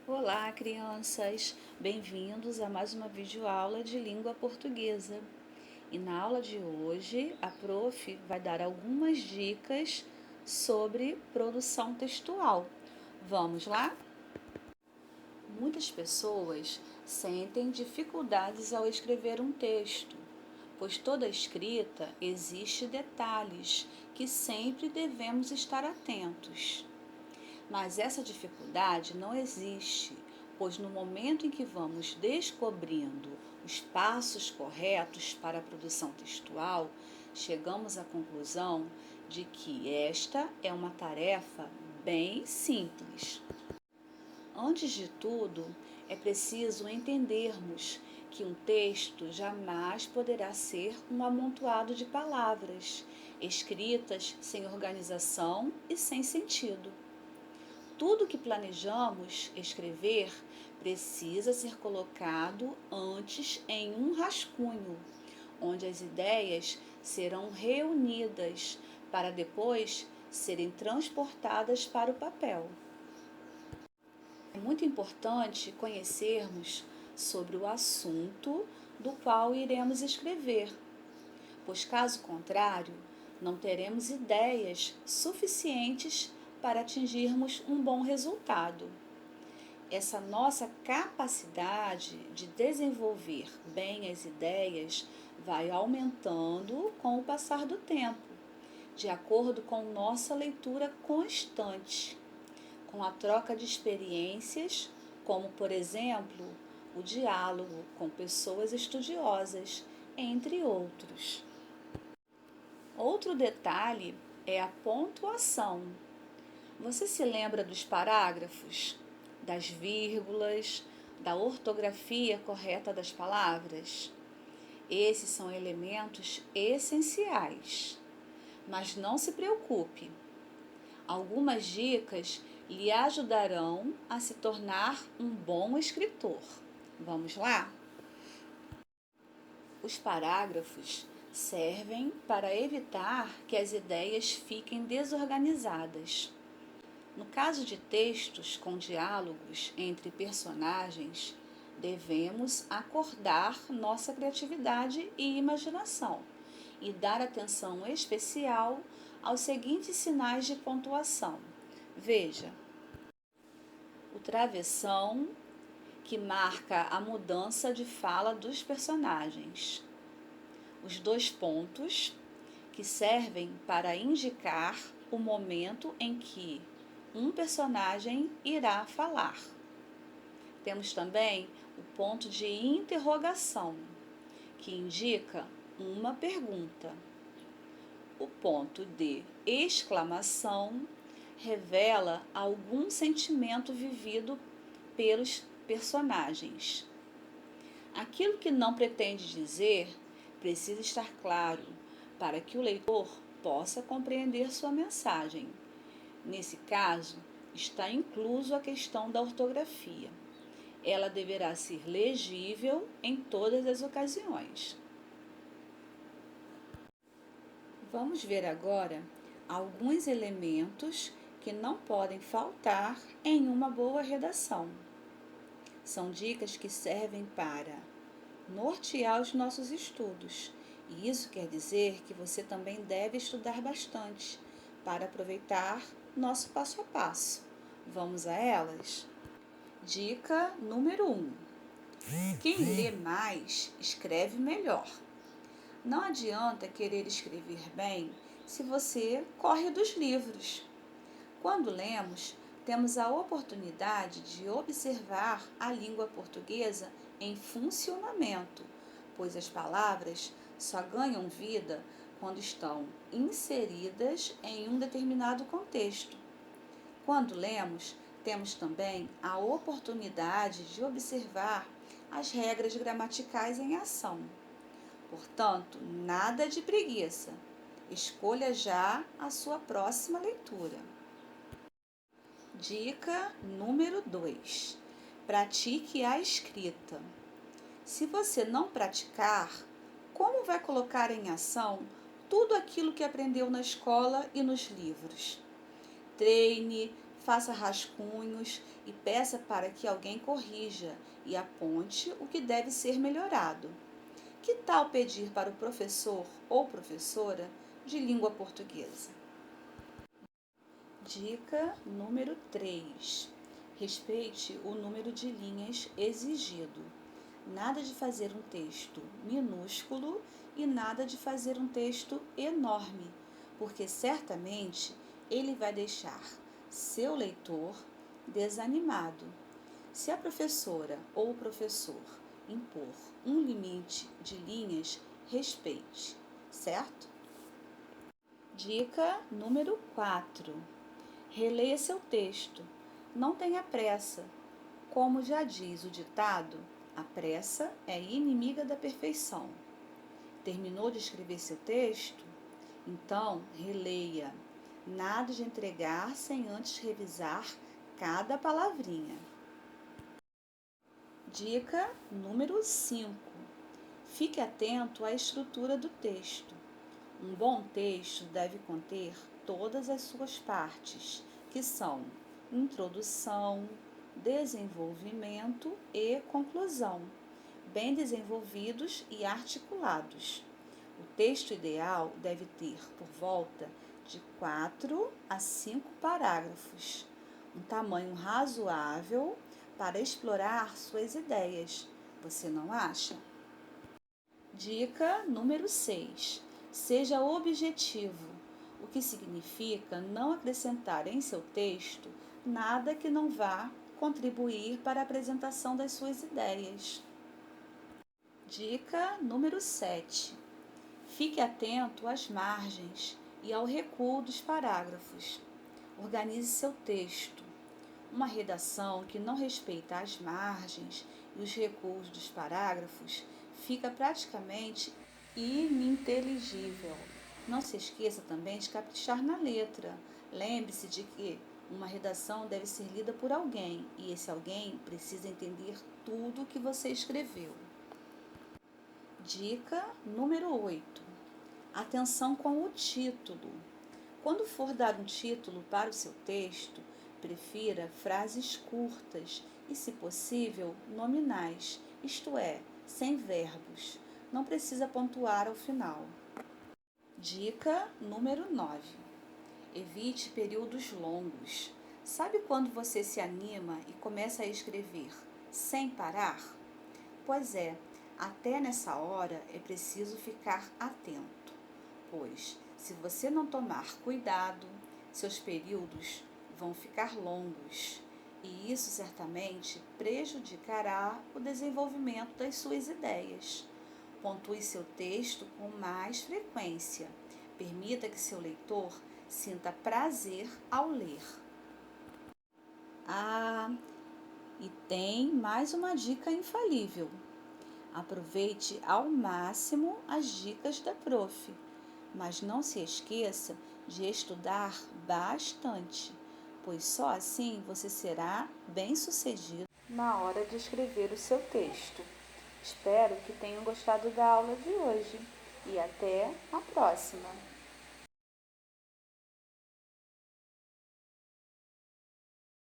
Olá, crianças! Bem-vindos a mais uma videoaula de língua portuguesa. E na aula de hoje, a prof vai dar algumas dicas sobre produção textual. Vamos lá? Muitas pessoas sentem dificuldades ao escrever um texto, pois toda escrita existe detalhes que sempre devemos estar atentos. Mas essa dificuldade não existe, pois no momento em que vamos descobrindo os passos corretos para a produção textual, chegamos à conclusão de que esta é uma tarefa bem simples. Antes de tudo, é preciso entendermos que um texto jamais poderá ser um amontoado de palavras, escritas sem organização e sem sentido. Tudo que planejamos escrever precisa ser colocado antes em um rascunho, onde as ideias serão reunidas para depois serem transportadas para o papel. É muito importante conhecermos sobre o assunto do qual iremos escrever, pois caso contrário, não teremos ideias suficientes para atingirmos um bom resultado. Essa nossa capacidade de desenvolver bem as ideias vai aumentando com o passar do tempo, de acordo com nossa leitura constante, com a troca de experiências, como, por exemplo, o diálogo com pessoas estudiosas, entre outros. Outro detalhe é a pontuação. Você se lembra dos parágrafos, das vírgulas, da ortografia correta das palavras? Esses são elementos essenciais. Mas não se preocupe. Algumas dicas lhe ajudarão a se tornar um bom escritor. Vamos lá? Os parágrafos servem para evitar que as ideias fiquem desorganizadas. No caso de textos com diálogos entre personagens, devemos acordar nossa criatividade e imaginação e dar atenção especial aos seguintes sinais de pontuação. Veja: o travessão, que marca a mudança de fala dos personagens. Os dois pontos, que servem para indicar o momento em que um personagem irá falar. Temos também o ponto de interrogação, que indica uma pergunta. O ponto de exclamação revela algum sentimento vivido pelos personagens. Aquilo que não pretende dizer precisa estar claro para que o leitor possa compreender sua mensagem. Nesse caso, está incluso a questão da ortografia. Ela deverá ser legível em todas as ocasiões. Vamos ver agora alguns elementos que não podem faltar em uma boa redação. São dicas que servem para nortear os nossos estudos. E isso quer dizer que você também deve estudar bastante para aproveitar nosso passo a passo. Vamos a elas? Dica número 1. Quem lê mais, escreve melhor. Não adianta querer escrever bem se você corre dos livros. Quando lemos, temos a oportunidade de observar a língua portuguesa em funcionamento, pois as palavras só ganham vida quando estão inseridas em um determinado contexto. Quando lemos, temos também a oportunidade de observar as regras gramaticais em ação. Portanto, nada de preguiça. Escolha já a sua próxima leitura. Dica número 2. Pratique a escrita. Se você não praticar, como vai colocar em ação tudo aquilo que aprendeu na escola e nos livros? Treine, faça rascunhos e peça para que alguém corrija e aponte o que deve ser melhorado. Que tal pedir para o professor ou professora de língua portuguesa? Dica número 3. Respeite o número de linhas exigido. Nada de fazer um texto minúsculo e nada de fazer um texto enorme, porque certamente ele vai deixar seu leitor desanimado. Se a professora ou o professor impor um limite de linhas, respeite, certo? Dica número 4. Releia seu texto. Não tenha pressa. Como já diz o ditado, a pressa é inimiga da perfeição. Terminou de escrever seu texto? Então, releia. Nada de entregar sem antes revisar cada palavrinha. Dica número 5. Fique atento à estrutura do texto. Um bom texto deve conter todas as suas partes, que são introdução, desenvolvimento e conclusão, bem desenvolvidos e articulados. O texto ideal deve ter por volta de 4 a 5 parágrafos, um tamanho razoável para explorar suas ideias. Você não acha? Dica número 6. Seja objetivo, o que significa não acrescentar em seu texto nada que não vá contribuir para a apresentação das suas ideias. Dica número 7. Fique atento às margens e ao recuo dos parágrafos. Organize seu texto. Uma redação que não respeita as margens e os recuos dos parágrafos fica praticamente ininteligível. Não se esqueça também de caprichar na letra. Lembre-se de que uma redação deve ser lida por alguém e esse alguém precisa entender tudo o que você escreveu. Dica número 8. Atenção com o título. Quando for dar um título para o seu texto, prefira frases curtas e, se possível, nominais, isto é, sem verbos. Não precisa pontuar ao final. Dica número 9. Evite períodos longos. Sabe quando você se anima e começa a escrever sem parar? Pois é, até nessa hora é preciso ficar atento, pois se você não tomar cuidado, seus períodos vão ficar longos e isso certamente prejudicará o desenvolvimento das suas ideias. Pontue seu texto com mais frequência. Permita que seu leitor sinta prazer ao ler. E tem mais uma dica infalível. Aproveite ao máximo as dicas da prof, mas não se esqueça de estudar bastante, pois só assim você será bem-sucedido na hora de escrever o seu texto. Espero que tenham gostado da aula de hoje e até a próxima!